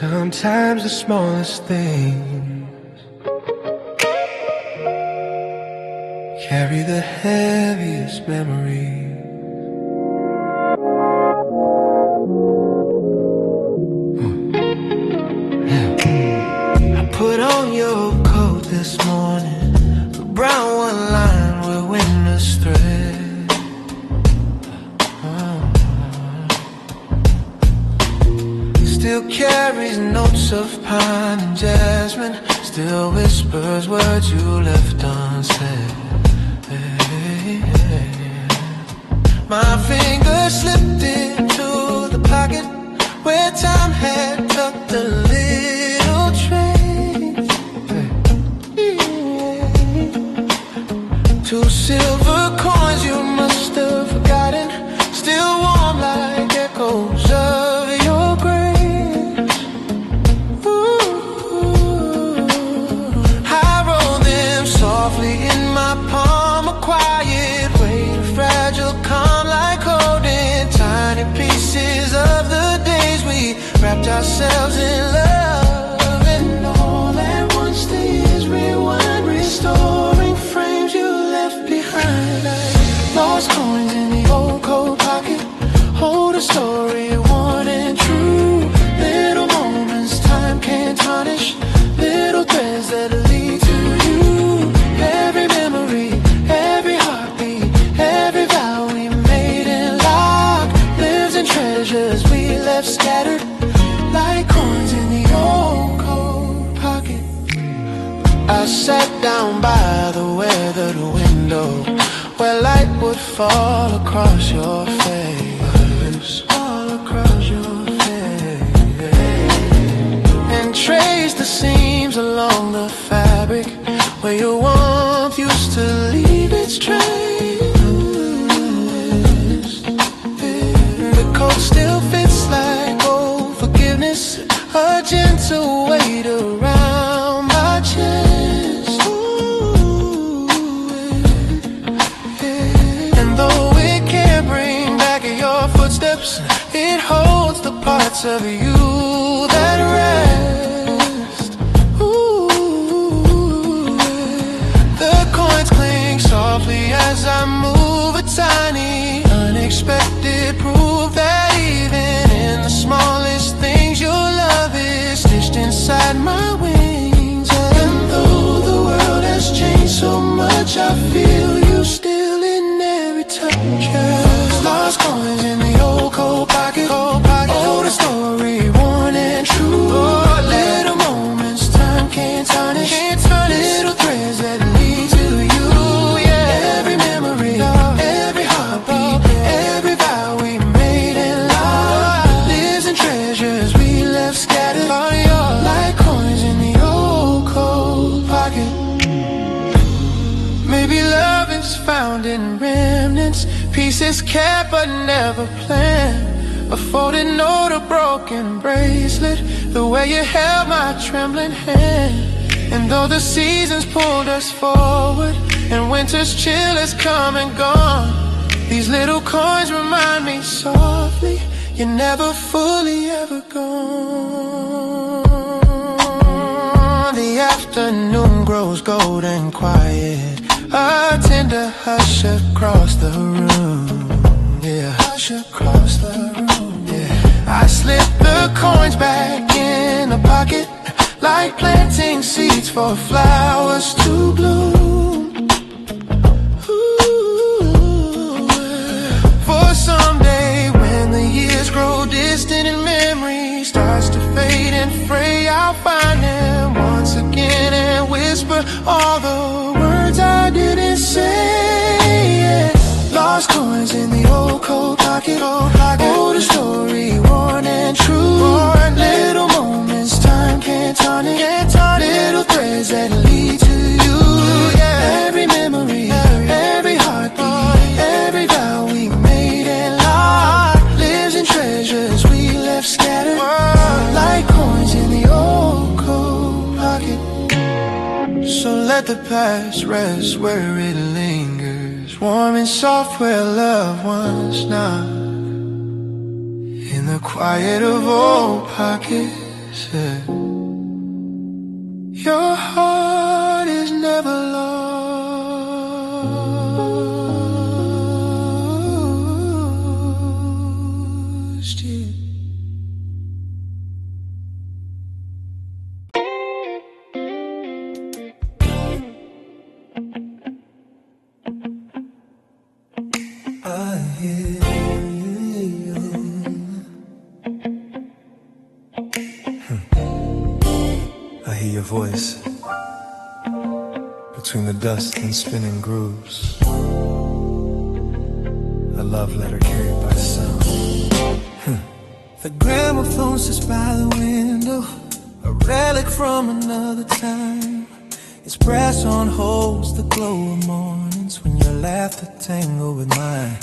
Sometimes the smallest things carry the heaviest memories. I put on your coat this morning, the brown one lined with winter's thread. Still carries notes of pine and jasmine, still whispers words you left unsaid. My fingers slipped into the pocket where time had tucked a little trace. Two silver coins you must have forgotten, still warm like echoes of your grace. Softly in my palm, a quiet way, fragile, calm, like holding tiny pieces of the days we wrapped ourselves in love. And all at once the years rewind, restoring frames you left behind. Like lost coins in the old coat pocket, hold a story worn and true. Little moments time can't tarnish, little threads that lead to you. Every memory, every heartbeat, every vow we made and locked, lives in treasures we left scattered like coins in the old coat pocket. I sat down by the weathered window where light would fall across your face, all across your face, and trace the seams along the fabric where your warmth used to leave its trace. The coat still fits like old forgiveness, a gentle weight around my chest. And though it can't bring back your footsteps, it holds the parts of you that rest. Softly as I move, a tiny, unexpected proof that even in the smallest things your love is stitched inside my wings. And though the world has changed so much, I feel you still in every touch. Lost coins in the old coat pocket, hold a story worn and true. Little moments time can't tarnish, little threads that lead to you. Every memory, every heartbeat, every vow we made and locked, lives in treasures we left scattered like coins in the old coat pocket. Maybe love is found in remnants, pieces kept but never planned. A folded note, a broken bracelet, the way you held my trembling hand. And though the seasons pulled us forward and winter's chill has come and gone, these little coins remind me softly you're never fully ever gone. The afternoon grows golden quiet, a tender hush across the room. Yeah, hush across the room. Yeah, I slip the coins back in the pocket like planting seeds for flowers to bloom. Ooh. For someday when the years grow distant and memory starts to fade and fray, I'll find them once again and whisper all the words I didn't say. Lost coins in the old coat pocket, hold a story worn and true. Little moments time can't tarnish, little threads that lead to you. Every memory, every heartbeat, every vow we made and locked, lives in treasures we left scattered like coins in the old coat pocket. So let the past rest where it lingers, warm and soft where love once knocked, in the quiet of old pockets. Yeah. Your heart is never lost. Yeah. I hear you. I hear your voice between the dust and spinning grooves. A love letter carried by sound. The gramophone sits by the window, a relic from another time. Its brass on holds the glow of mornings when your laughter tango with mine.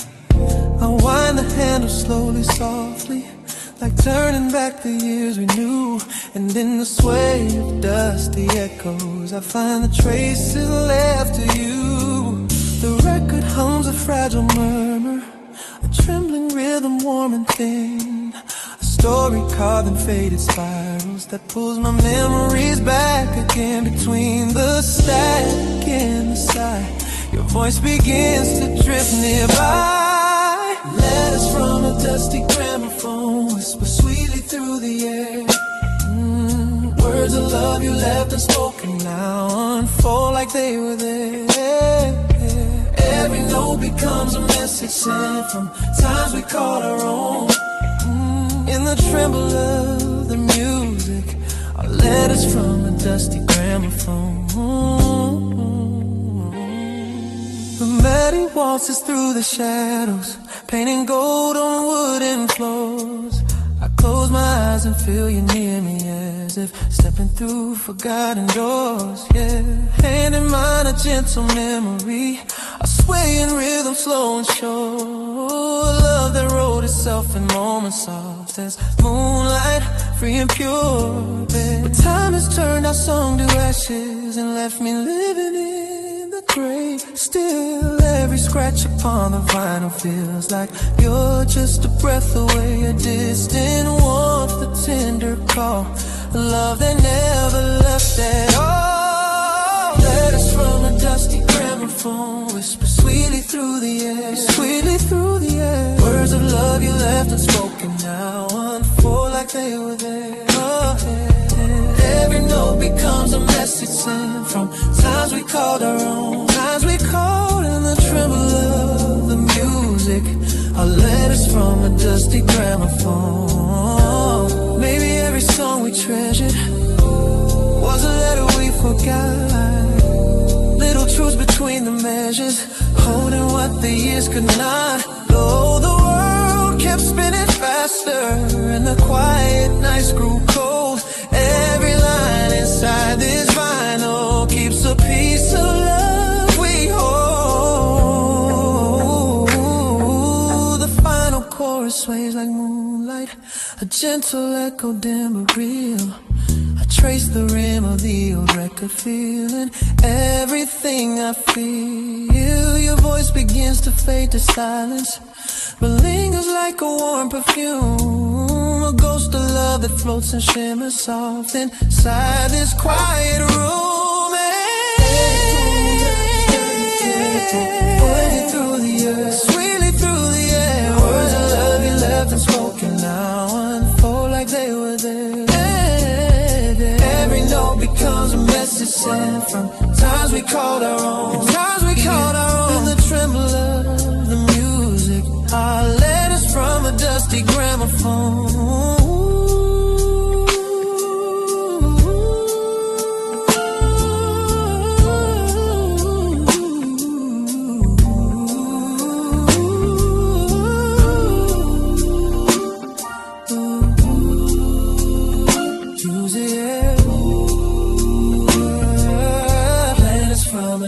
I wind the handle slowly, softly, like turning back the years we knew. And in the sway of dusty echoes, I find the traces left of you. The record hums a fragile murmur, a trembling rhythm warm and thin, a story carved in faded spirals that pulls my memories back again. Between the static and the sigh, your voice begins to drift nearby. Letters from a dusty gramophone whisper sweetly through the air. Words of love you left unspoken now unfold like they were there. Every note becomes a message sent from times we called our own. In the tremble of the music, our letters from a dusty gramophone. The melody waltzes through the shadows, painting gold on wooden floors. I close my eyes and feel you near me, as if stepping through forgotten doors. Yeah, hand in mine, a gentle memory, a swaying rhythm, slow and sure. A love that wrote itself in moments soft as moonlight, free and pure. But time has turned our song to ashes and left me living in the grave. Still, every scratch upon the vinyl feels like you're just a breath away, a distant warmth, the tender call, a love that never left at all. Letters from a dusty gramophone whisper sweetly through the air, sweetly through the air. Words of love you left unspoken now unfold like they were there. Oh, yeah. Every note becomes a message sent from times we called our own, times we called in the tremble of the music. Our letters from a dusty gramophone. Maybe every song we treasured was a letter we forgot. Little truths between the measures, holding what the years could not. Though the world kept spinning faster and the quiet nights grew cold, every line inside this vinyl keeps a piece of love we hold. The final chorus sways like moonlight, a gentle echo, dim but real. I trace the rim of the old record, feeling everything I feel. Your voice begins to fade to silence, but lingers like a warm perfume, a ghost of love that floats and shimmers soft inside this quiet room. Waiting through the earth, sweetly through the air. Words of love you left unspoken now unfold like they were there. Every note becomes a message sent from times we called our own, times we called our own. In the tremble of the music, our letters from a dusty gramophone.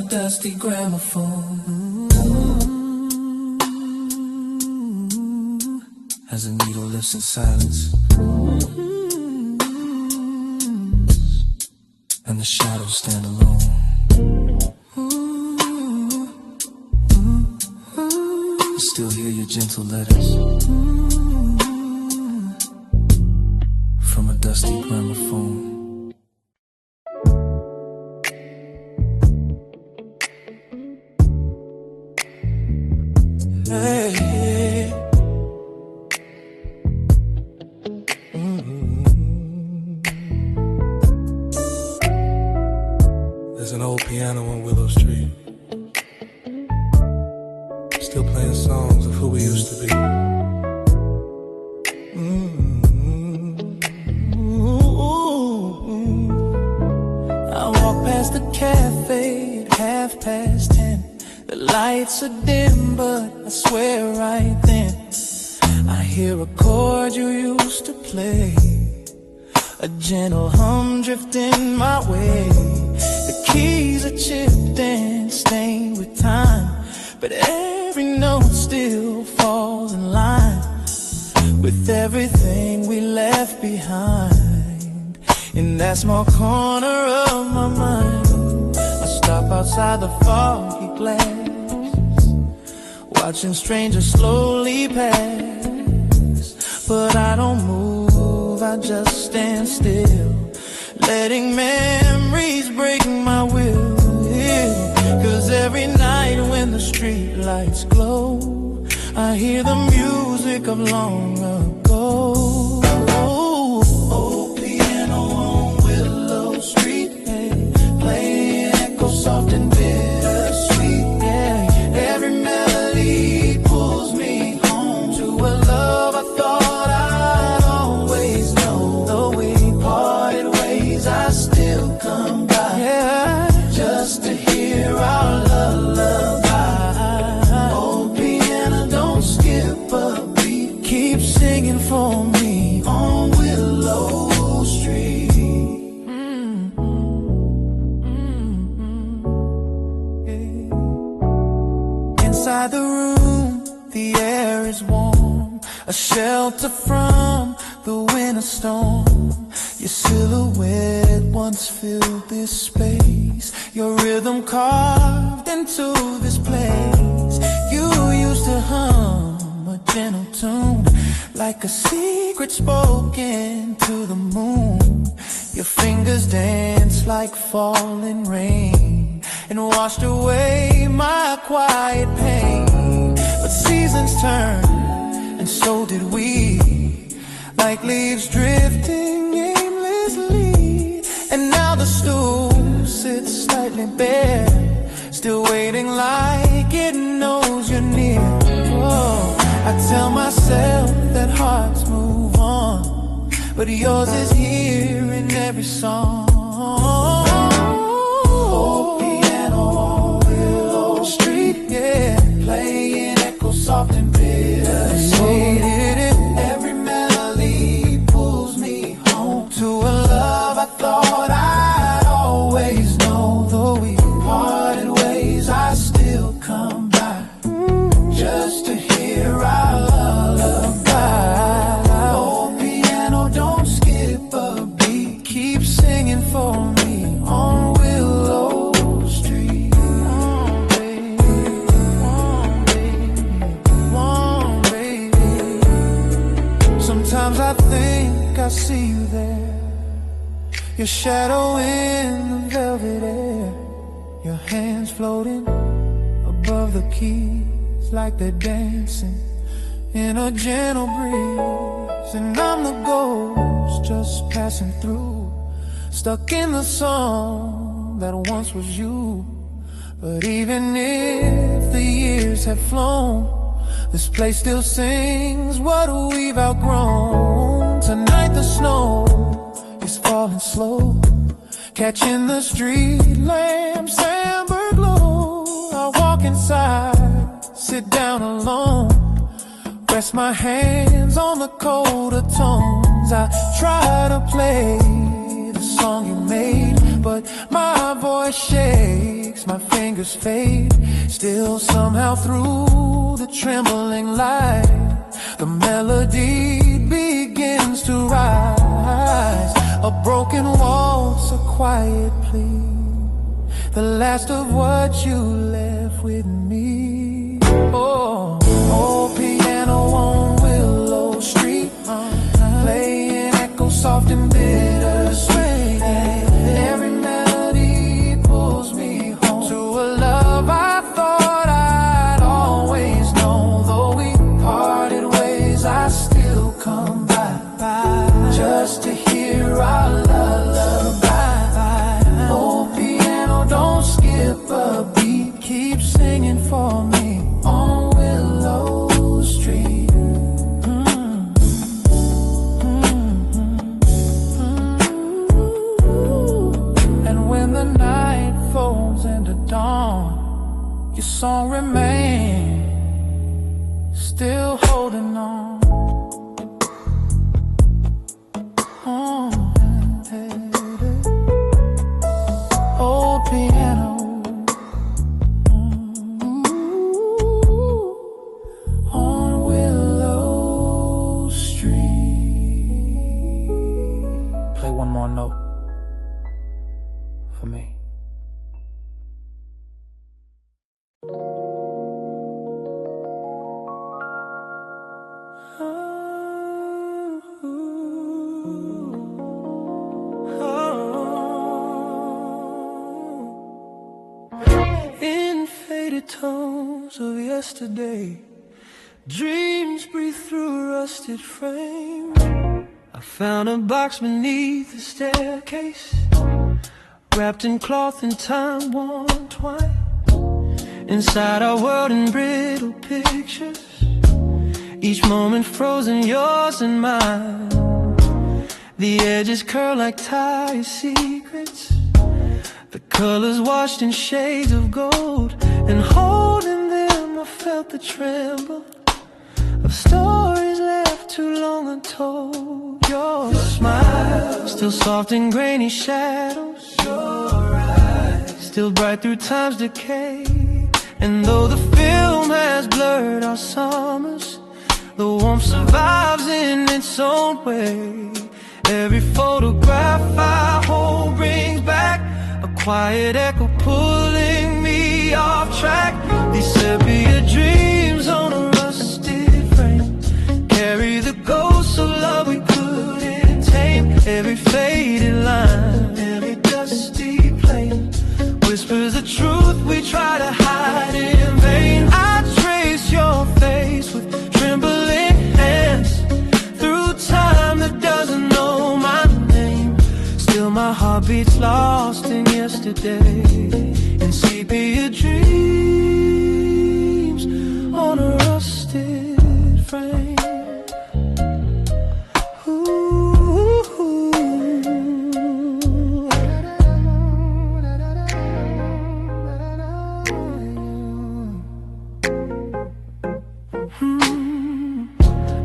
Dusty gramophone. As a needle lifts in silence, and the shadows stand alone. I still hear your gentle letters from a dusty dusty gramophone. Hey. There's an old piano on Willow Street, still playing songs of who we used to be. I walk past the cafe at 10:30. The lights are dim, but I swear right then I hear a chord you used to play, a gentle hum drifting my way. The keys are chipped and stained with time, but every note still falls in line with everything we left behind in that small corner of my mind. I stop outside the foggy glass, watching strangers slowly pass, but I don't move, I just stand still, letting memories break my will. Yeah. 'Cause every night when the street lights glow, I hear the music of long ago. Old piano on Willow Street, hey, playing echoes soft and bittersweet. Yeah. Every melody pulls me home to a love I thought I'd always know. Though we parted ways, I still come by, yeah, just to hear our lullaby. Old piano, don't skip a beat, keep singing for me on Willow Street. Yeah. Inside the room, the air is warm, a shelter from the winter storm. Your silhouette once filled this space, your rhythm carved into this place. You used to hum a gentle tune, like a secret spoken to the moon. Your fingers danced like falling rain and washed away my quiet pain. But seasons turned, and so did we, like leaves drifting aimlessly. And now the stool sits slightly bare, still waiting like it knows you're near. Oh, I tell myself that hearts move on, but yours is here in every song. Old piano on Willow Street, yeah, playing echoes soft and bittersweet. Every melody pulls me home to a love I thought I'd always know. Though we parted ways, I still come by, just to hear our lullaby. Old piano, don't skip a beat, keep singing for me on Willow Street. Baby. Sometimes I think I see you there, your shadow in the velvet air, your hands floating above the keys like they're dancing in a gentle breeze. And I'm the ghost just passing through, stuck in the song that once was you. But even if the years have flown, this place still sings what we've outgrown. Tonight the snow is falling slow, catching the street lamps amber glow. I walk inside, sit down alone, rest my hands on the colder tones. I try to play the song you made, but my voice shakes, my fingers fade. Still somehow through the trembling light, the melody begins to rise. A broken waltz, a quiet plea, the last of what you left with me. Oh, old piano on Willow Street, playing echoes soft and bitter. yesterday. Dreams breathe through a rusted frame. I found a box beneath the staircase, wrapped in cloth and time-worn twine. Inside our world in brittle pictures, each moment frozen, yours and mine. The edges curl like tired secrets, the colors washed in shades of gold. And holding them I felt the tremble of stories left too long untold. Your smile, still soft in grainy shadows. Your eyes, still bright through time's decay. And though the film has blurred our summers, the warmth survives in its own way. Every photograph I hold brings back a quiet echo pulling me off track. These sepia dreams on a rusted frame carry the ghosts of love we couldn't tame. Every faded line, every dusty plane whispers the truth we try to hide in vain. I trace your face with trembling hands through time that doesn't know my name. Still my heart beats lost in yesterday, in sepia dreams on a rusted frame.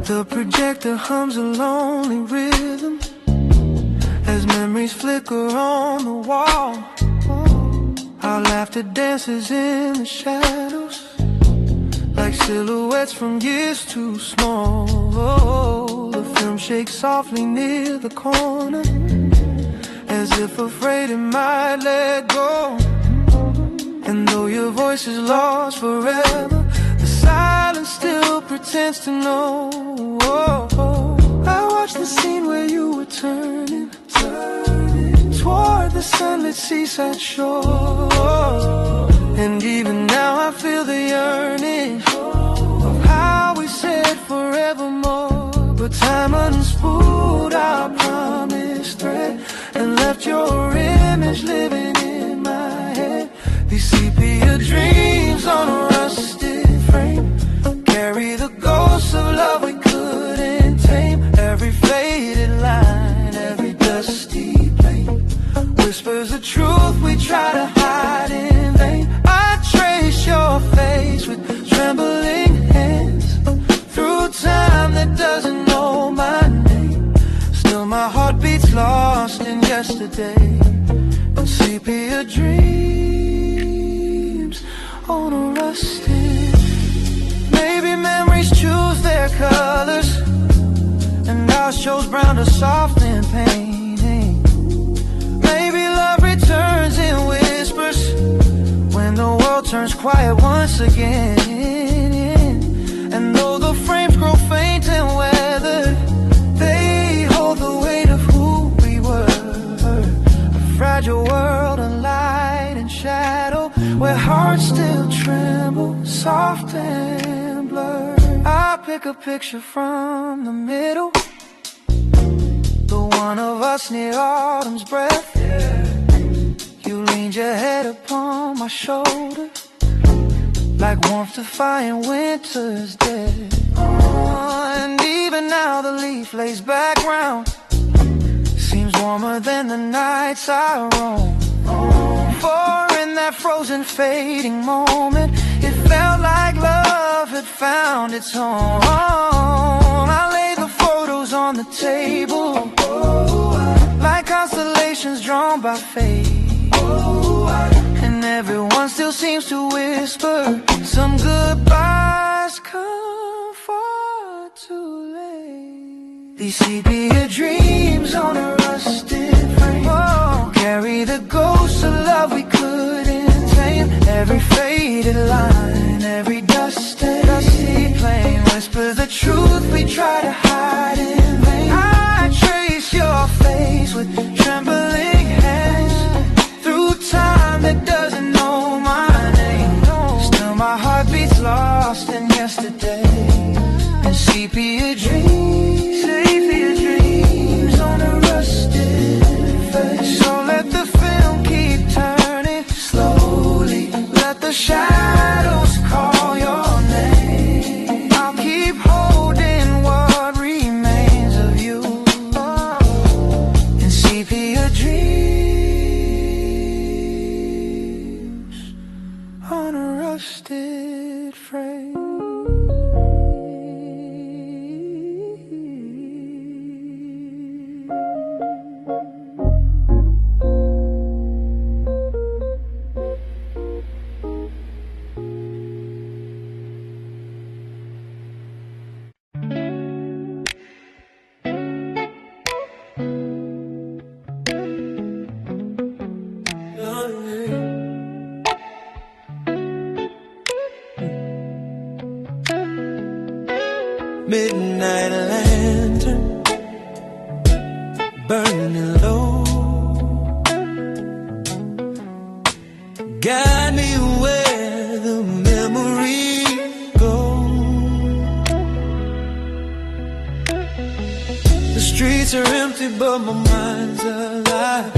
The projector hums a lonely rhythm as memories flicker on the wall. Our laughter dances in the shadows like silhouettes from years too small. The film shakes softly near the corner as if afraid it might let go. And though your voice is lost forever, the silence still pretends to know. I watched the scene where you were turning toward the sunlit seaside shore. And even now I feel the yearning of how we said forevermore. But time unspooled our promised thread and left your image living in my head. These sepia dreams on a rusted frame carry the ghosts of love we couldn't tame. Every faded line, every dusty plane whispers the truth we try to hide in vain. I trace your face with trembling hands through time that doesn't know my name. Still my heart beats lost in yesterday, and sepia dreams on a rusted. Maybe memories choose their colors, and ours chose brown to soften pain. Maybe love returns in whispers when the world turns quiet once again. And though the frames grow faint and weathered, they hold the weight of who we were. A fragile world of light and shadow, where hearts still tremble, soft and blurred. I pick a picture from the middle, the one of us near autumn's breath. You leaned your head upon my shoulder, like warmth defying winter's dead. And even now the leaf lays back round, seems warmer than the nights I roam. For in that frozen fading moment, it felt like love had found its home. I lay the photos on the table, like constellations drawn by fate. And everyone still seems to whisper some goodbyes come far too late. These sepia dreams on a rusted frame carry the ghosts of love we couldn't tame. Every faded line, every dusty plane whispers the truth we try to hide in vain. I trace your face with trembling hands through time that doesn't know my name. Still my heart beats lost midnight lantern burning low. Guide me where the memories go. The streets are empty but my mind's alive,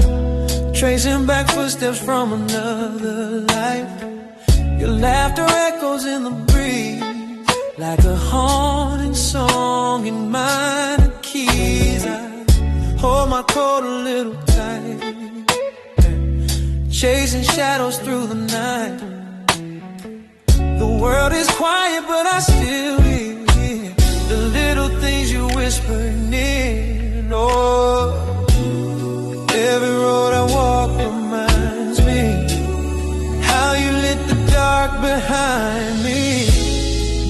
tracing back footsteps from another life. Your laughter echoes in the breeze like a haunting song in minor keys. I hold my coat a little tight, chasing shadows through the night. The world is quiet but I still hear the little things you whisper near. Oh, every road I walk reminds me how you lit the dark behind me.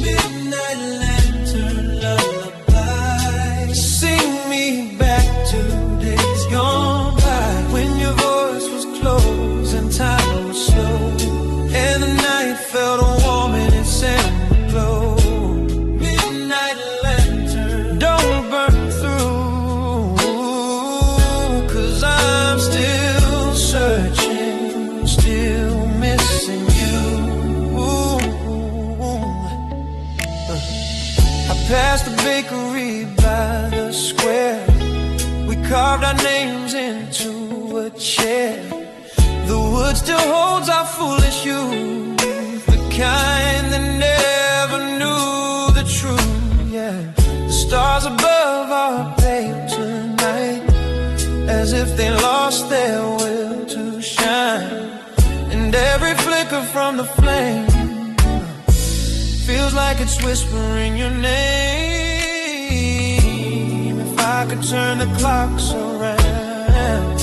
Midnight lantern lullaby, sing me back to days gone by, when your voice was close and time was slow, and the night felt warm in its amber glow. Midnight lantern, don't burn through, 'cause I'm still searching, still missing you. I passed the bakery by the square, we carved our names into a chair. The wood still holds our foolish youth, the kind that never knew the truth. Yeah, the stars above are pale tonight, as if they lost their will to shine. And every flicker from the flame feels like it's whispering your name. If I could turn the clocks around,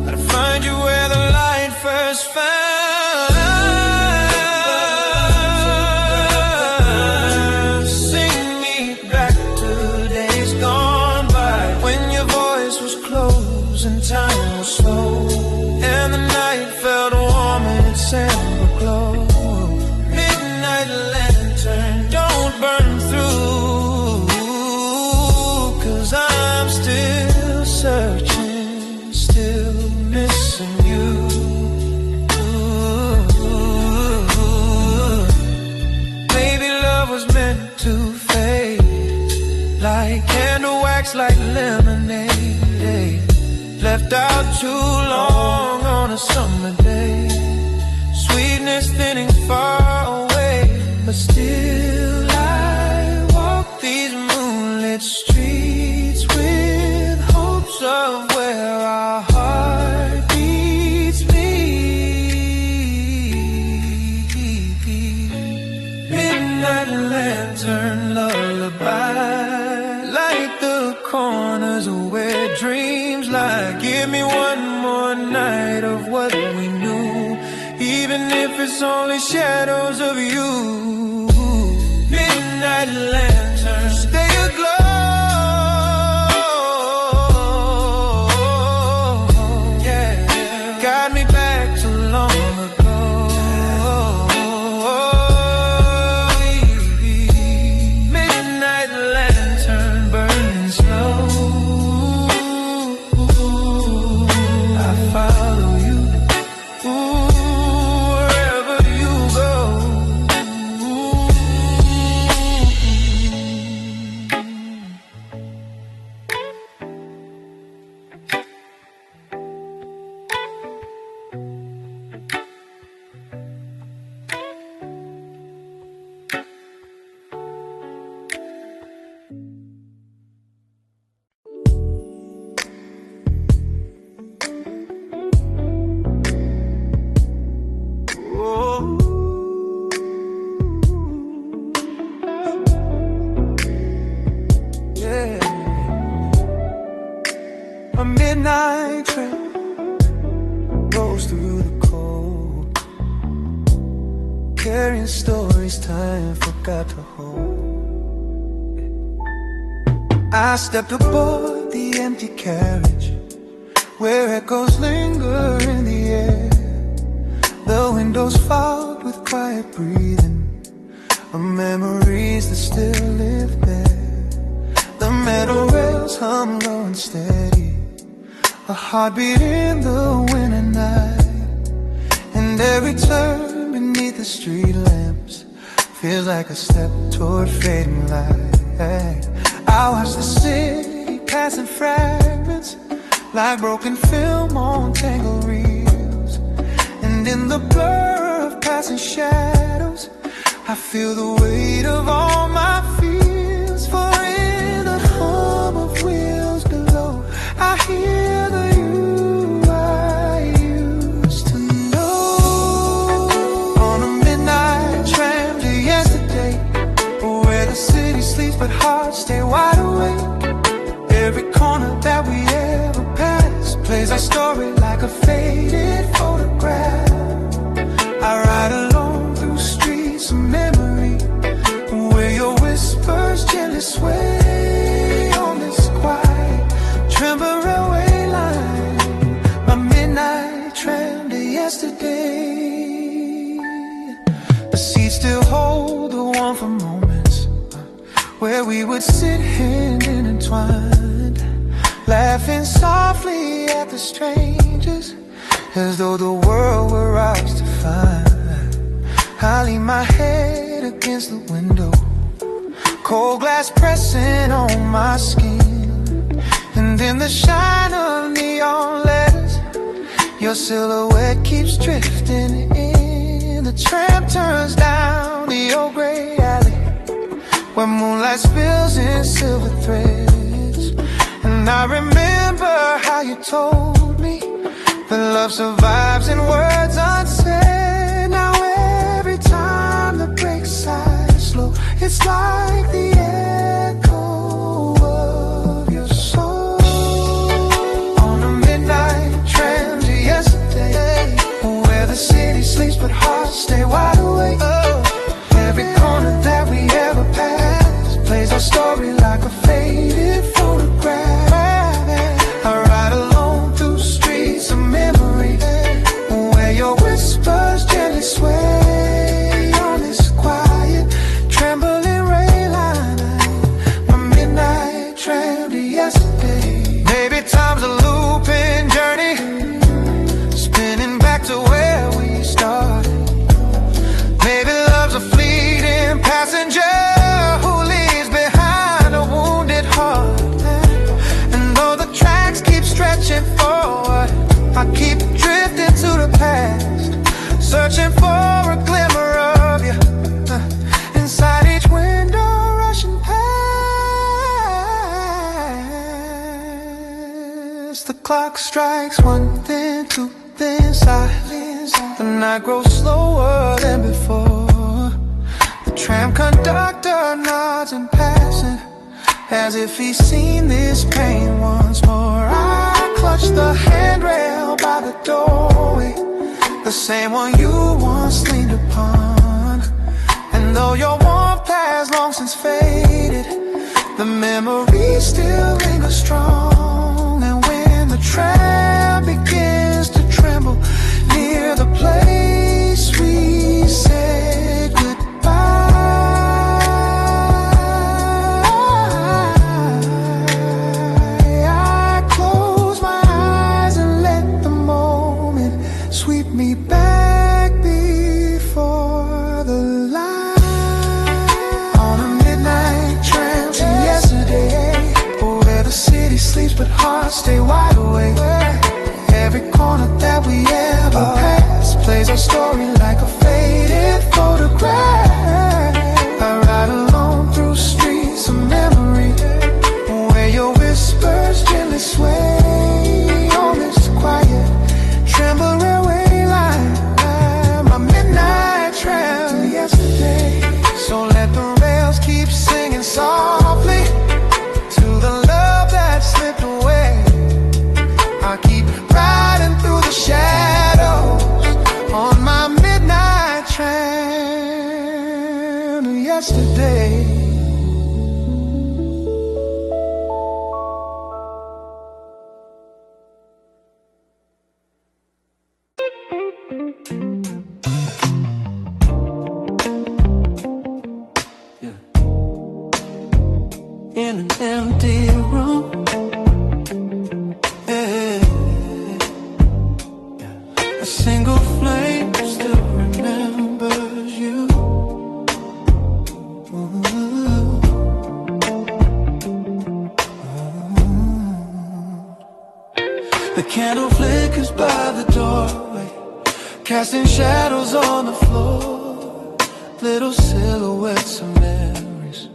I'd find you where the light first found. Sing me back to days gone by, when your voice was close and time was slow, and the night felt warm in its amber glow. Midnight lantern, don't burn through, 'cause I'm still searching, still missing you. Maybe love was meant to fade, like candle wax, like lemonade, left out too long on a summer day. Sweetness thinning far away, but still I walk these moonlit streets with hopes of where our heart beats meet. Midnight lantern lullaby, like the corners of where dreams lie. Give me one more night of what we knew, even if it's only shadows of you. Midnight lantern, stay aglow. Yeah, guide me back to long ago. Midnight lantern burning slow. I follow you. Wherever you go. A midnight train rolls through the cold, carrying stories time forgot to hold. I stepped aboard the empty carriage, where echoes linger in the air. The windows fogged with quiet breathing, of memories that still live there. metal rails hum low and steady, a heartbeat in the winter night. And every turn beneath the street lamps feels like a step toward fading light. I watch the city pass in fragments, like broken film on tangled reels. And in the blur of passing shadows, I feel the weight of all my fears. For in the hum of wheels below, I hear the you I used to know. On a midnight tram to yesterday, where the city sleeps but hearts stay wide awake. Every corner that we ever passed plays our story like a faded photograph. I ride alone through streets of memory, where your whispers gently sway on this quiet tremble railway line. My midnight tram to yesterday. The seats still hold the warmth for moments where we would sit hand intertwined, laughing softly at the strangers, as though the world were ours to find. I lean my head against the window, cold glass pressing on my skin. And in the shine of neon letters, your silhouette keeps drifting in. The tram turns down the old gray alley, where moonlight spills in silver threads. And I remember how you told me that love survives in words unsaid. Now every time the brakes sigh slow, it's like the echo of your soul. On a midnight tram to yesterday, where the city sleeps but hearts stay wide awake. Every corner that we ever passed plays our story like a faded photograph. I ride alone through streets of memory, where your whispers gently sway on this quiet, trembling rail line. My midnight tram to yesterday. Maybe time's a looping journey, spinning back to where we started. Maybe love's a fleeting passenger who leaves behind a wounded heart. And though the tracks keep stretching forward, I keep drifting to the past, searching for a glimmer of you inside each window rushing past. The clock strikes one, then two, then silence. The night grows slower than before. The tram conductor nods in passing, as if he's seen this pain once more. I clutch the handrail by the doorway, the same one you once leaned upon. And though your warmth has long since faded, the memories still linger strong. And when the tram begins to tremble near the place we said goodbye, I close my eyes and let the moment sweep me back before the light. On a midnight tram to yesterday, where the city sleeps but hearts stay wide awake. Every corner that we ever passed plays our story like a faded photograph. I ride alone through streets of memory, where your whispers gently sway on this quiet tremble railway line. My midnight tram to yesterday. So let the rails keep singing softly to the love that slipped away. I keep riding through the shadows on my midnight tram to yesterday. in an empty room. Yeah. A single flame still remembers you. The candle flickers by the doorway, casting shadows on the floor. Little silhouettes of memories,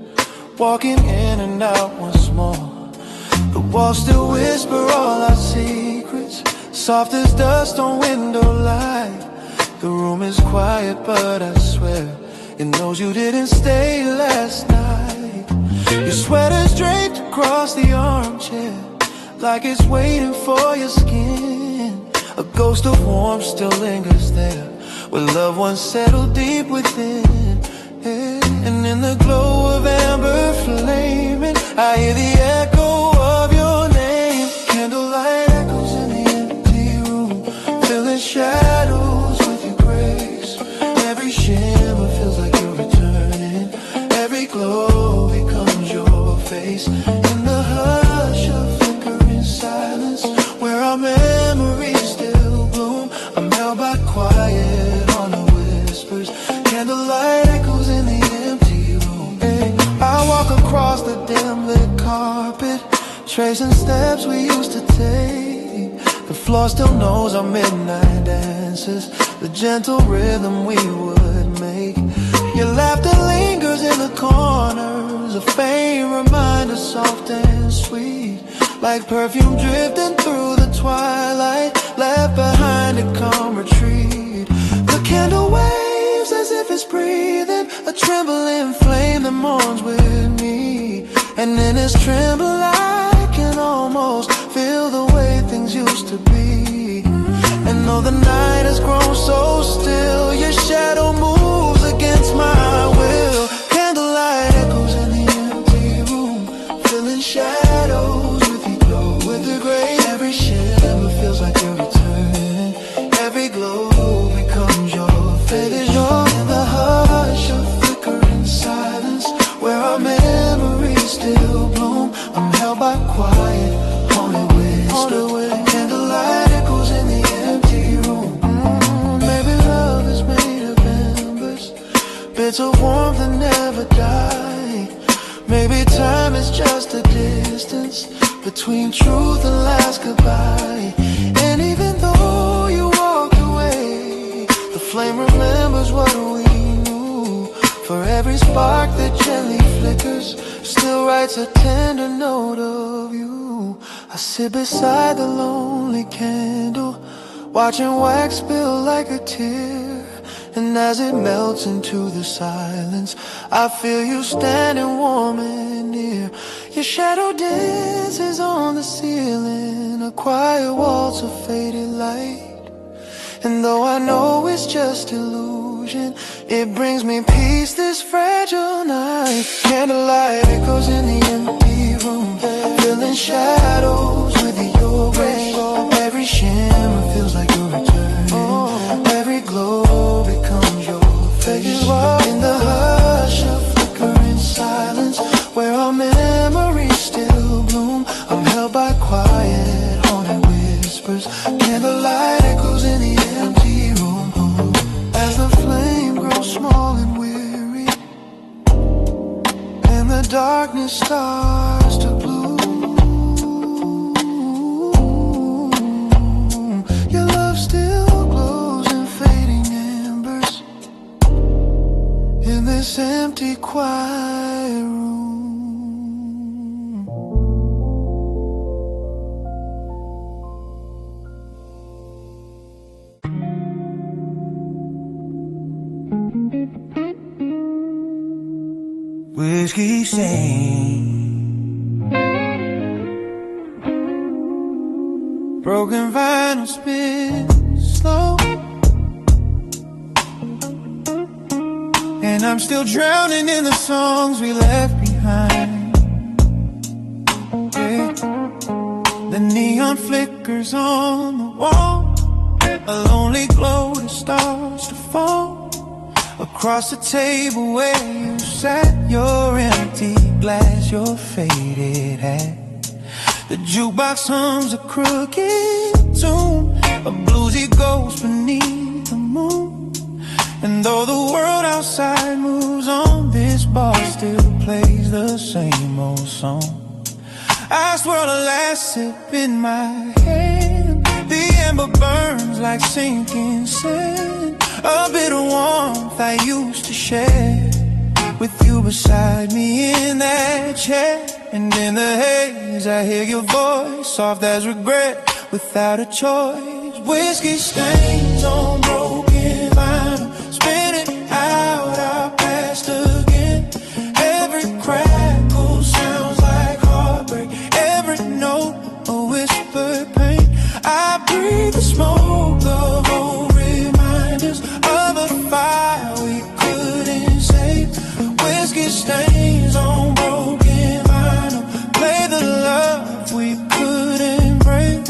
walking in and out once more. The walls still whisper all our secrets, soft as dust on window light. The room is quiet, but I swear it knows you didn't stay last night. Your sweater's draped across the armchair, like it's waiting for your skin. A ghost of warmth still lingers there, where loved ones settle deep within. And in the glow of amber flaming, I hear the echo of your name. Candlelight echoes in the empty room, filling shadows with your grace. Every shimmer feels like you're returning, every glow becomes your face. In the hush of flickering silence, where our memories still bloom, I'm held by quiet on the whispers. Candlelight echoes in the empty room. I walk across the dim lit carpet, tracing steps we used to take. The floor still knows our midnight dances, the gentle rhythm we would make. Your laughter lingers in the corners, a faint reminder, soft and sweet, like perfume drifting through the twilight, left behind to come retreat. The candle waves as if it's breathing, a trembling flame that mourns with me. And in its tremble I can almost feel the way things used to be. And though the night has grown so still, your shadow moves against my will. Candlelight echoes in the empty room, filling shadows with your glow, with the gray. Every shimmer feels like you're returning, every glow becomes your face. In the hush of flickering silence, where our memories still bloom, I'm held by quiet, haunted whisper. Candlelight echoes in the empty room. Maybe love is made of embers, bits of warmth that never die. Maybe time is just a distance between truth and last goodbye. And even though you walked away, the flame remembers what we knew. For every spark that gently flickers, still writes a tender note of you. I sit beside the lonely candle, watching wax spill like a tear. And as it melts into the silence, I feel you standing warm and near. Your shadow dances on the ceiling, a quiet waltz of faded light. And though I know it's just illusion, it brings me peace this fragile night. Candlelight echoes in the empty room, filling shadows with your grace. Every shimmer feels like you're returning, every glow becomes your face. In the hush of flickering silence, where our memories still bloom, I'm held by quiet, haunted whispers. Candlelight echoes in the empty room. As the flame grows small and weary, and the darkness starts to gloom, your love still glows in fading embers in this empty, quiet room. Whiskey sing, broken vinyl spin slow, and I'm still drowning in the songs we left behind. Yeah. The neon flickers on the wall, a lonely glow that starts to fall across the table where you sat, your empty glass your faded hat. The jukebox hums a crooked tune, a bluesy ghost beneath the moon. And though the world outside moves on, this bar still plays the same old song. I swirl a last sip in my hand. The ember burns like sinking sand, a bit of warmth I used to share with you beside me in that chair. And in the haze I hear your voice, soft as regret, without a choice. Whiskey stains on broken vinyl, spinning out our past again. Every crackle sounds like heartbreak, every note a whispered pain. I breathe the smoke of old reminders of a fire we couldn't save. Whiskey stains on broken vinyl, play the love we couldn't break.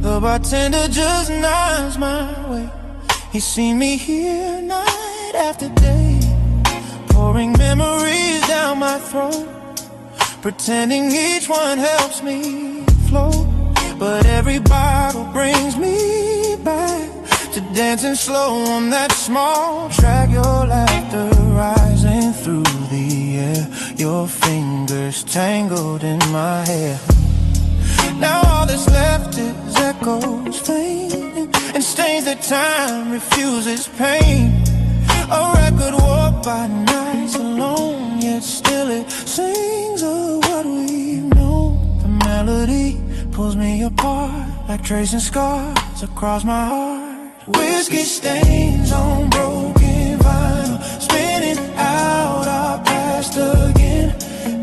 The bartender just nods my way. He's seen me here night after day, pouring memories down my throat, pretending each one helps me float. But every bottle brings me back to dancing slow on that small track. Your laughter rising through the air, your fingers tangled in my hair. Now all that's left is echoes faint and stains that time refuses pain. A record warped by nights alone, yet still it sings of what we've known. The melody pulls me apart like tracing scars across my heart. Whiskey stains on broken vinyl, spinning out our past again.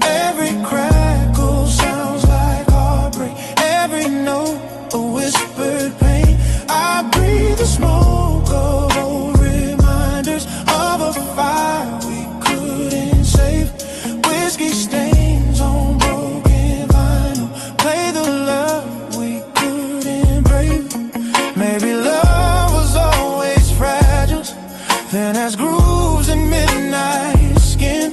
Every crackle sounds like heartbreak, every note a whispered pain. I breathe the smoke of old reminders of a fire we couldn't save. Whiskey stains on broken vinyl, play the love we couldn't break. Maybe love was always fragile, then has grooves in midnight skin.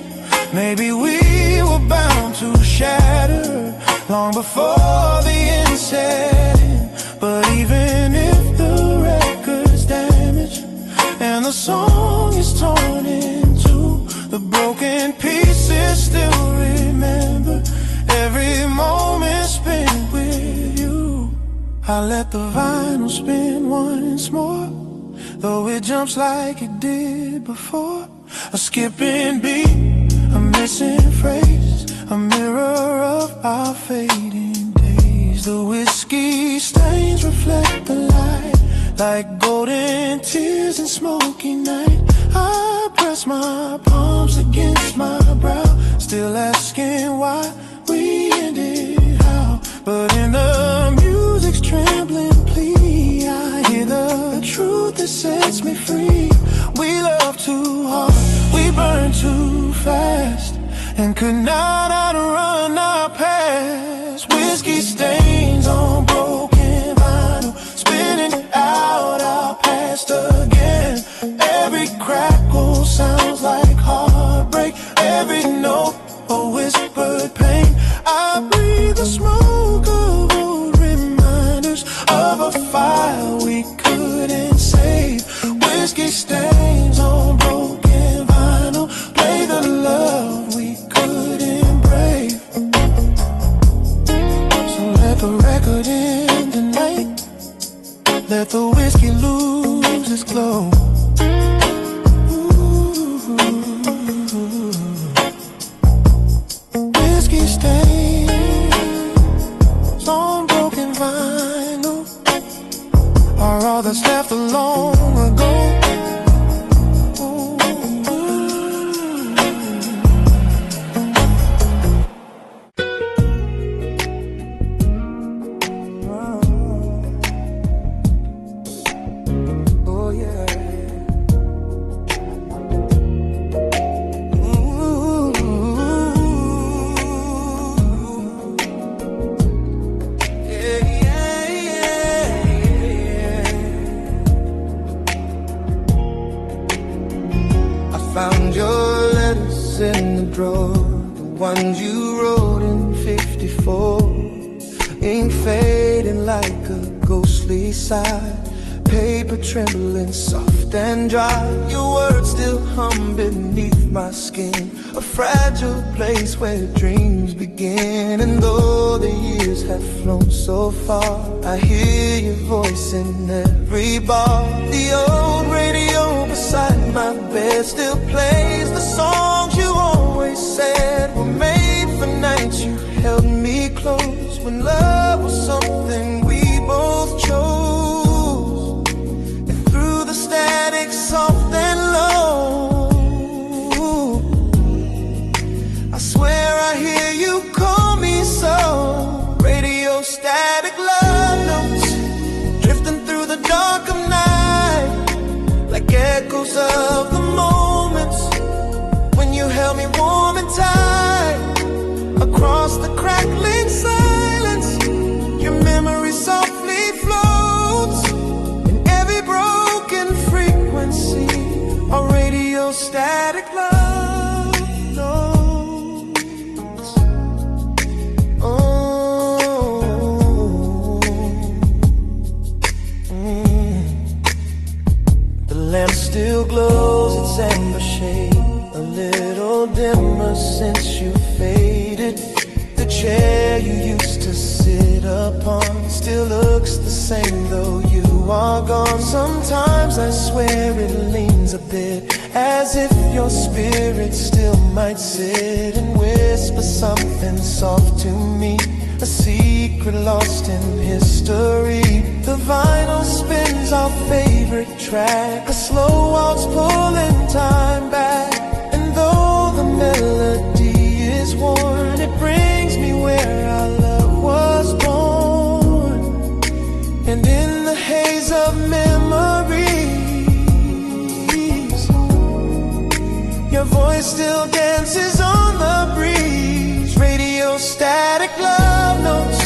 Maybe we were bound to shatter long before the end set in. But even if the record's damaged and the song is torn in two, the broken pieces still remember every moment spent with you. I let the vinyl spin once more, though it jumps like it did before. A skipping beat, a missing phrase, a mirror of our fading days. The whiskey stains reflect the light like golden tears in smoky night. I press my palms against my brow, still asking why we ended how. But in the music's trembling plea, I hear the truth that sets me free. We love too hard, we burn too fast, and could not outrun our past. Whiskey stains on broken vinyl, spinning out our past again. Every crackle sounds like heartbreak, every note a whispered pain. I breathe the smoke of old reminders of a fire we couldn't save. Whiskey stains on broken vinyl, play the love we couldn't break. So let the record end tonight, let the whiskey lose its glow. Whiskey stains on broken vinyl are all that's left of long ago. Oh yeah. Found your letters letters in the drawer, the ones you wrote in '54. Ink fading like a ghostly sigh, paper trembling soft and dry. Your words still hum beneath my skin, a fragile place where dreams begin. And though the years have flown so far, I hear your voice in every bar. The old radio beside my bed still plays the songs you always said were made for nights you held me close, when love was something we both chose. And through the static soft and low, I swear I hear you call me so. Radio static love notes drifting through the dark of night, like echoes of the moments when you held me warm and tight. Across the crackling silence, your memory softly floats in every broken frequency. A radio static love notes. Oh, The lamp still glows its amber shade, a little dimmer since you faded. The chair you used to sit upon still looks the same though you are gone. Sometimes I swear it leans a bit, as if your spirit still might sit and whisper something soft to me, a secret lost in history. The vinyl spins our favorite track, a slow waltz pulling time back. And though the melody is worn, it brings me where our love was born. And in the haze of memories, your voice still dances on the breeze. Radio static love notes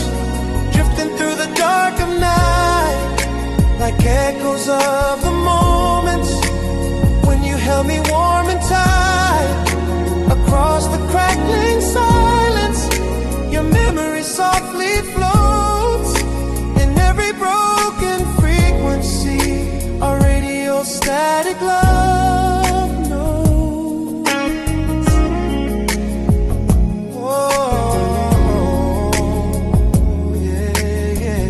drifting through the dark of night, like echoes of the moments when you held me warm and tight. Across the crackling silence, your memory softly floats in every broken frequency. A radio static love notes. Whoa, yeah, yeah.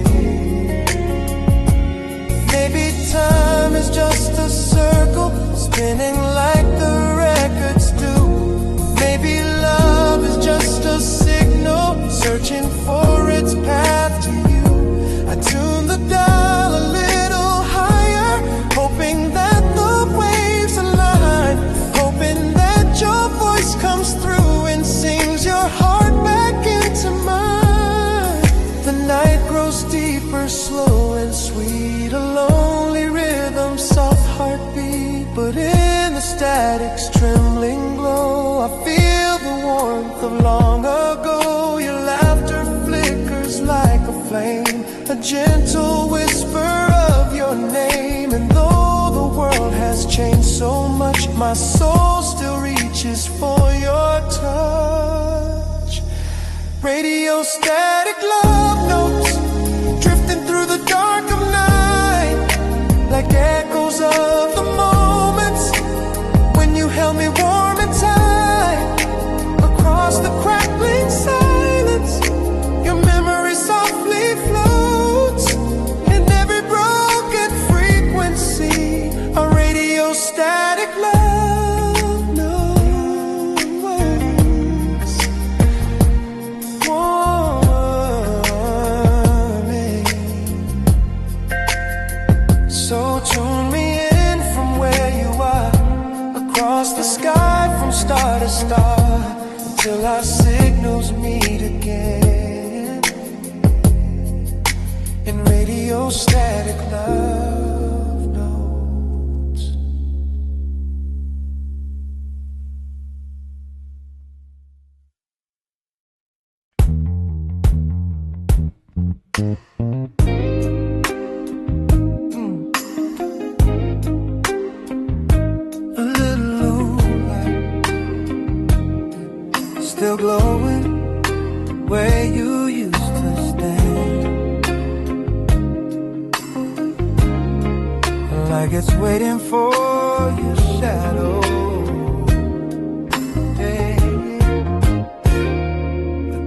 Maybe time is just a circle spinning like the records do. Maybe love is just a signal searching for its path to you. I tune the dial a little higher, hoping that the waves align, hoping that your voice comes through and sings your heart back into mine. The night grows deeper, slow and sweet, a lonely rhythm, soft heartbeat. But in the static's trembling glow, I feel the warmth of long ago. Your laughter flickers like a flame, a gentle whisper of your name. And though the world has changed so much, my soul still reaches for your touch. Radio static love notes drifting through the dark of night, like echoes of the moments when you held me warm and tight. Across the crackling silence, your memory softly floats in every broken frequency. A radio static love notes. Warming. So tune me in from where you are, across the sky from star to star, till our signals meet again in radio static love notes. A little moonlight still glowing where you used to stand, like it's waiting for your shadow.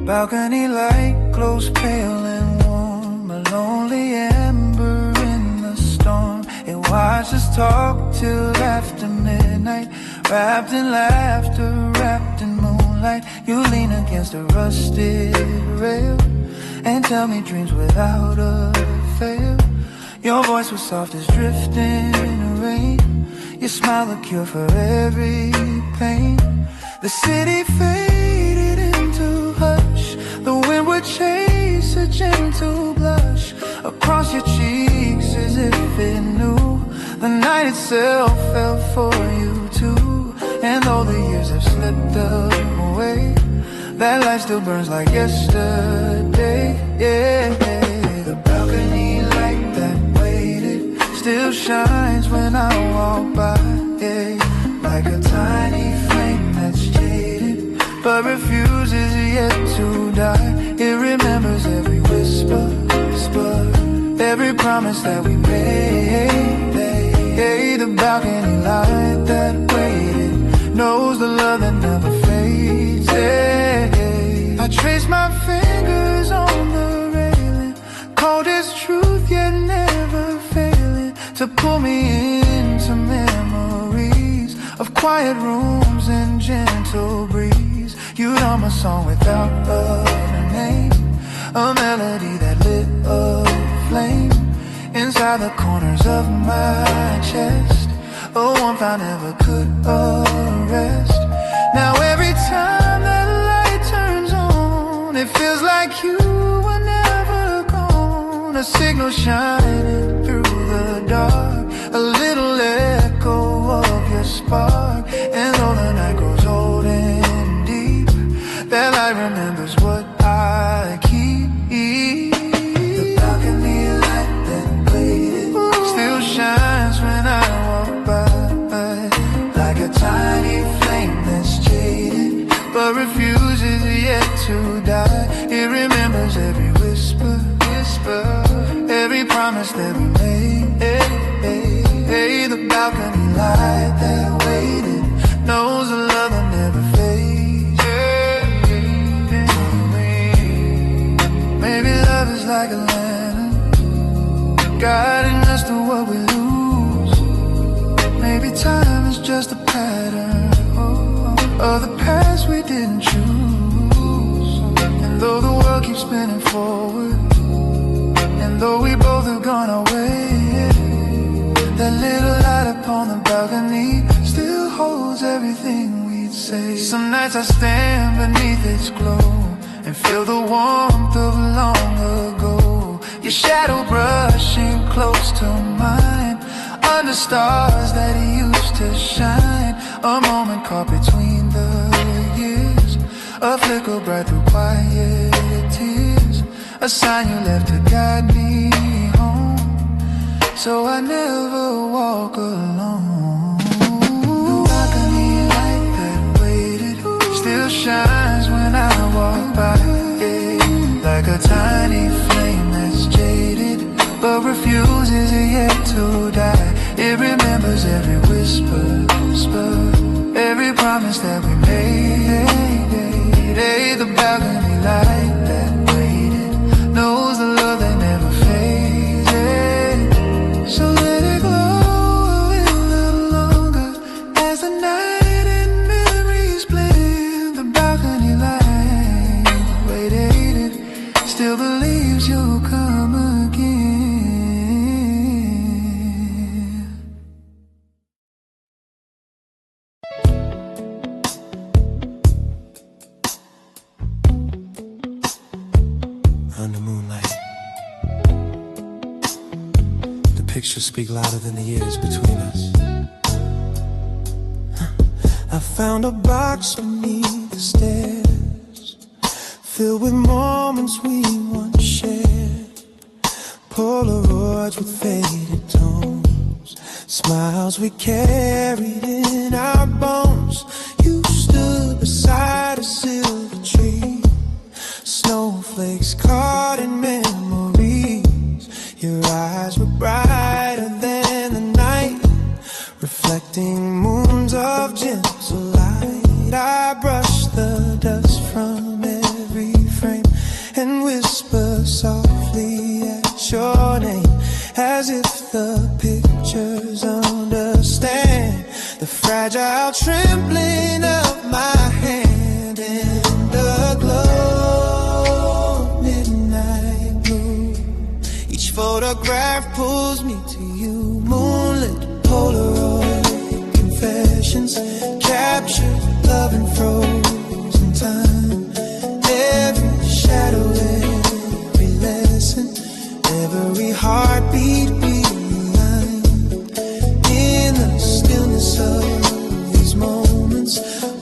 Balcony light glows pale and warm, a lonely ember in the storm. It watches us talk till after midnight, wrapped in laughter, wrapped in moonlight. You lean against a rusted rail and tell me dreams without a fail. Your voice was soft as drifting rain, your smile a cure for every pain. The city faded into hush, the wind would chase a gentle blush across your cheeks as if it knew the night itself fell for you too. And though the years have slipped away, that light still burns like yesterday. Yeah, the balcony light that waited still shines when I walk by. Yeah, like a tiny flame that's jaded but refuses yet to die. It remembers every whisper, every promise that we made. Hey, the balcony light that waited knows the love that never fades. Hey, I trace my fingers on the railing, cold as truth yet never failing, to pull me into memories of quiet rooms and gentle breeze. You know my song without a name, a melody that lit a flame inside the corners of my chest, a warmth I never could arrest. Now every time that light turns on, it feels like you were never gone. A signal shining through the dark, a little echo of your spark. And though the night grows old and deep, that light remembers what I keep. The balcony light that waited still shines when I walk by, like a tiny flame that's jaded but refuses yet to die. It remembers every whisper, every promise that we made. Hey, the balcony light that waited knows a love that never fades. Maybe love is like a lantern, guiding us to what we lose. Maybe time is just a pattern of the past we didn't choose. And though the world keeps spinning forward, and though we both have gone our way, that little light upon the balcony still holds everything we'd say. Some nights I stand beneath its glow and feel the warmth of long ago. Your shadow brushing close to mine, under stars that used to shine. A moment caught between the years, a flicker bright through quiet tears, a sign you left to guide me home, so I never walk alone. The balcony light that waited still shines when I walk by, yeah, like a tiny flame that's jaded but refuses yet to die. It remembers every whisper, every promise that we made. Hey, the balcony light that waited knows the love that never fades. So let it glow a little longer as the night and memories blend. The balcony light waited, still believes you'll come again. Under moonlight, the pictures speak louder than the years between us. I found a box beneath the stairs, filled with moments we once shared, Polaroids with faded tones, smiles we carried in our bones. You stood beside a silver life pulls me to you. Moonlit Polaroid confessions, captured love and frozen time. Every shadow, every lesson, every heartbeat realigned. In the stillness of these moments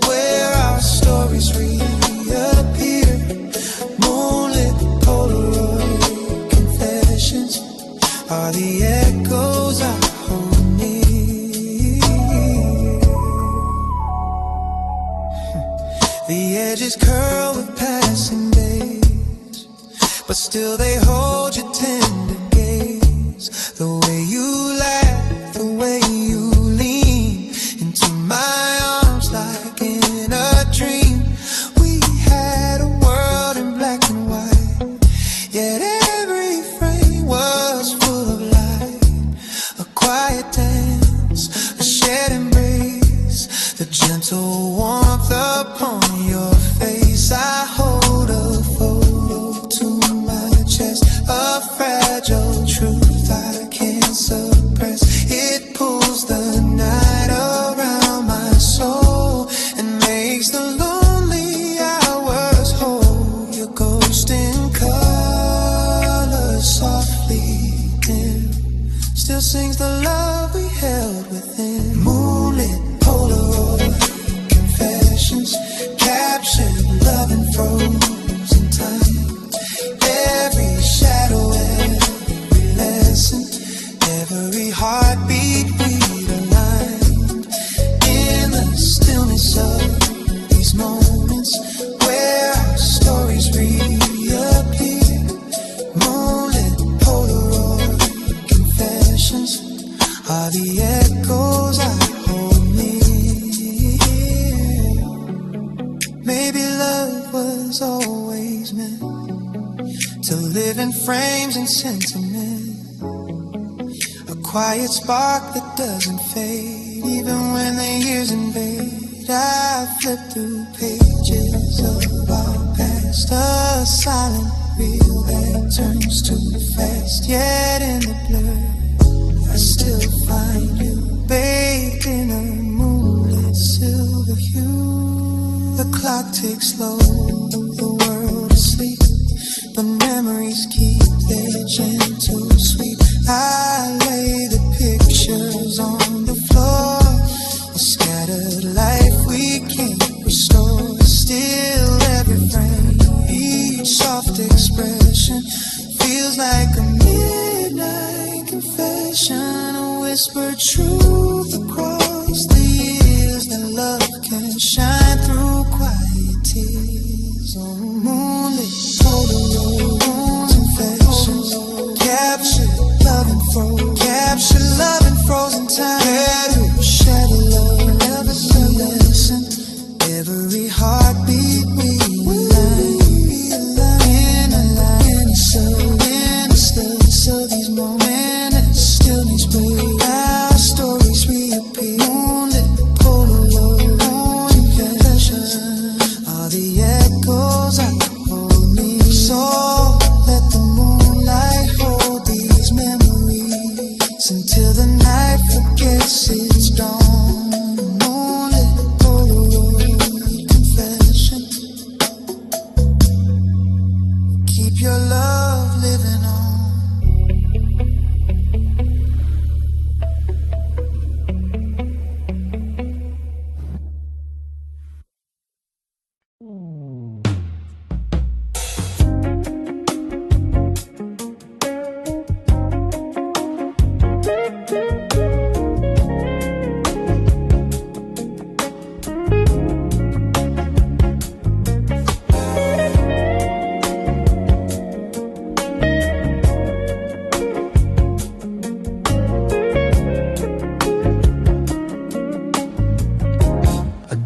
where our stories reappear. Moonlit Polaroid confessions are the echoes I hold near. The edges curl with passing days, but still they hold your tender gaze. The way you laugh, the way you lean into my arms like in a dream. We had a world in black and white, yet every frame was full of light. A quiet dance, a shared embrace, the gentle warmth upon your face. I hold a photo to my chest, a fragile truth I can't suppress. It pulls the night around my soul and makes the lonely hours whole. Your ghost in color softly dim still sings the love we held within. Moonlit Polaroid confessions, captured love and frozen time. Every shadow, every lesson, every heartbeat realigned. In the stillness of these moments where our stories reappear. Moonlit Polaroid confessions are the echoes I hold near. Maybe love was always meant to live in frames and sentiment, a quiet spark that doesn't fade even when the years invade. I flip through pages of our past, a silent reel that turns too fast. Yet in the blur I still find you, bathed in a moonlit silver hue. The clock ticks slow, the world asleep, but memories keep their gentle sweep. I lay the pictures on the floor, a scattered life we can't restore. Still every frame, each soft expression feels like a midnight confession, a whispered truth across the years that love can shine through quiet tears. Oh, moonlit Polaroid confessions, captured love and frozen, captured love and frozen time. Every shadow, love, every lesson, every heartbeat realigned. In the stillness of these moments, stillness break, our stories reappear. Moonlit Polaroid confessions are the echoes I hold near. So let the moonlight hold these memories until the night forgets its dawn. Moonlit Polaroid confession, keep your love living on.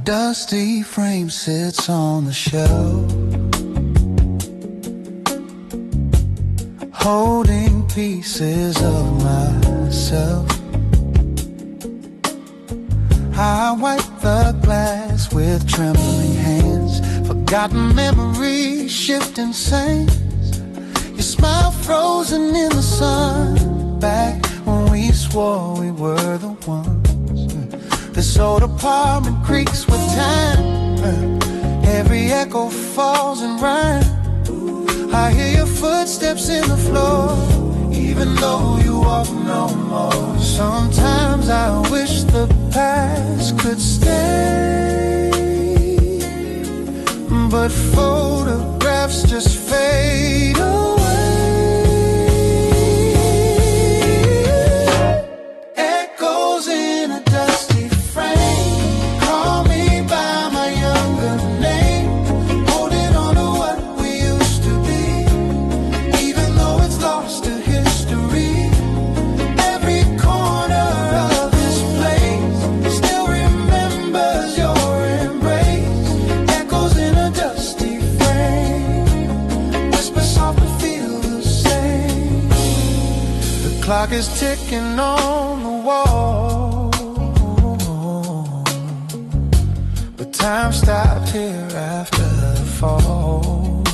Dusty frame sits on the shelf, holding pieces of myself. I wipe the glass with trembling hands, forgotten memories shifting sands. Your smile frozen in the sun, back when we swore we were the ones. This old apartment creaks with time. Every echo falls in rhyme. I hear your footsteps in the floor, even though you walk no more. Sometimes I wish the past could stay, but photographs just fade away. Echoes in a dusty frame, call me by my younger name, holding on to what we used to be, even though it's lost to history. Every corner of this place still remembers your embrace. Echoes in a dusty frame, whisper soft but feel the same. The clock is ticking on the wall, but time stopped here after the fall.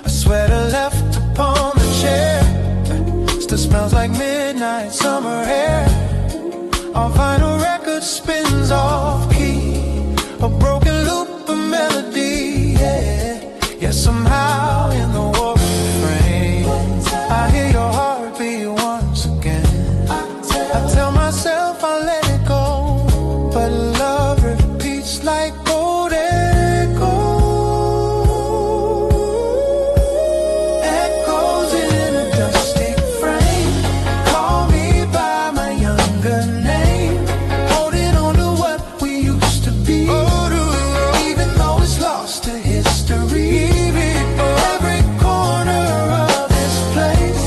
A sweater left upon the chair still smells like midnight summer air. Our vinyl record spins off key, a broken loop of melody, yeah. Yeah, somehow in the war frame I hear your heartbeat once again. I tell myself I'll let it go, but love repeats like old echoes. Echoes in a dusty frame, call me by my younger name, holding on to what we used to be, even though it's lost to history. Every corner of this place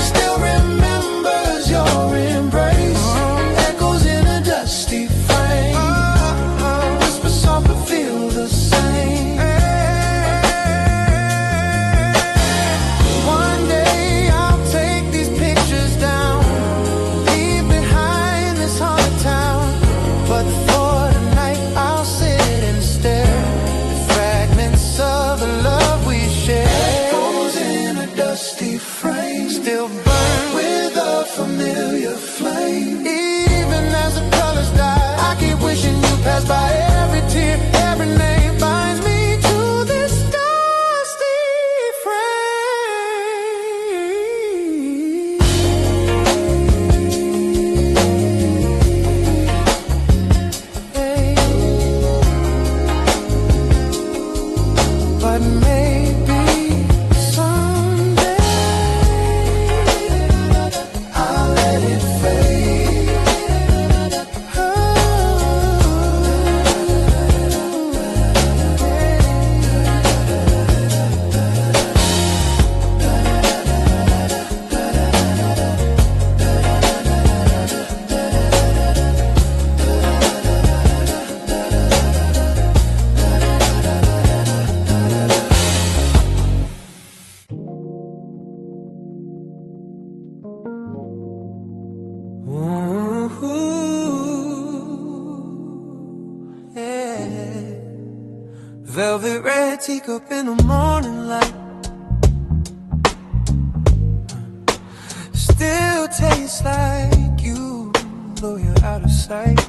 still remembers your embrace. Echoes in a dusty frame, whisper soft but feel the same. One day I'll take these pictures down, leave behind this haunted town, but for tonight I'll sit and stare at fragments of the love we shared. Echoes in a dusty frame, still burn with a familiar flame. Even as the colors die, I keep wishing you passed by. Every tear, every name binds me to this dusty frame. Hey. But maybe someday I'll let it fade. Ooh, yeah. Velvet red teacup in the morning light, still tastes like you, though you're out of sight.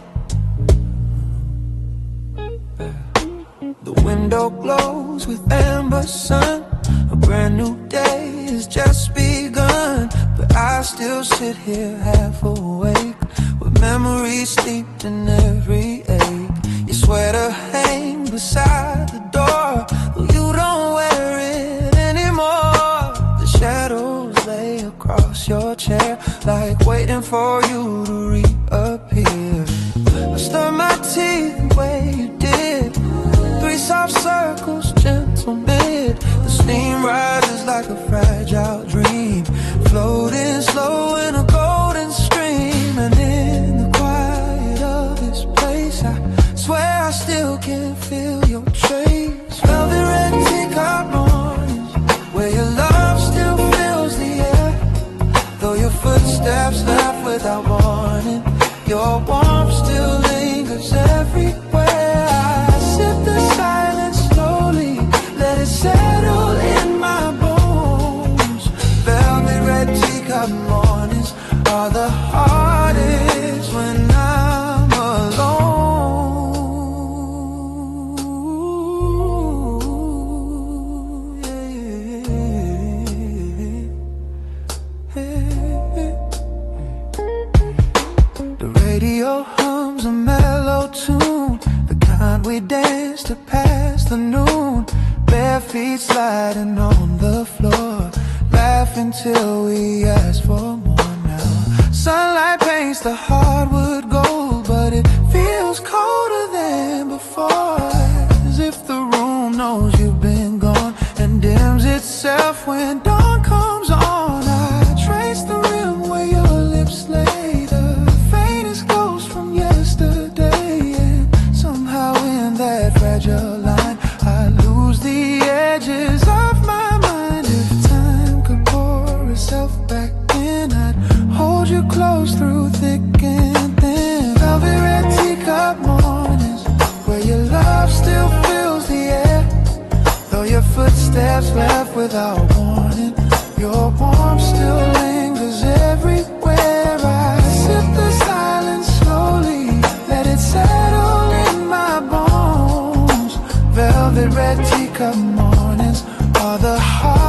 The window glows with amber sun, a brand new day has just begun, but I still sit here half awake, with memories steeped in every ache. Your sweater hangs beside the door, but you don't wear it anymore. The shadows lay across your chair, like waiting for you to reappear. I stir my tea the way you did, 3 soft circles, gentle mid. The steam rises like a fragile dream, floating slow in a golden stream. And in the quiet of this place, I swear I still can feel your trace. Velvet red teacup mornings, where your love still fills the air, though your footsteps left without warning. Your warmth still lingers everywhere. I sip the silence slowly, let it settle in my bones. close to noon, bare feet sliding on the floor, laughing till we ask for more now. Sunlight paints the hardwood gold, but it feels colder than before, as if the room knows you've been gone and dims itself when dawn comes on. I trace the rim where your lips lay, the faintest ghost from yesterday, and somehow in that fragile line I lose the edges of my mind. If time could pour itself back in, I'd hold you close through thick and thin. Velvet red teacup mornings where your love still fills the air, though your footsteps left without warning, your warmth still lingers everywhere. I sip the silence slowly, let it settle in my bones. Velvet red teacup mornings are the heart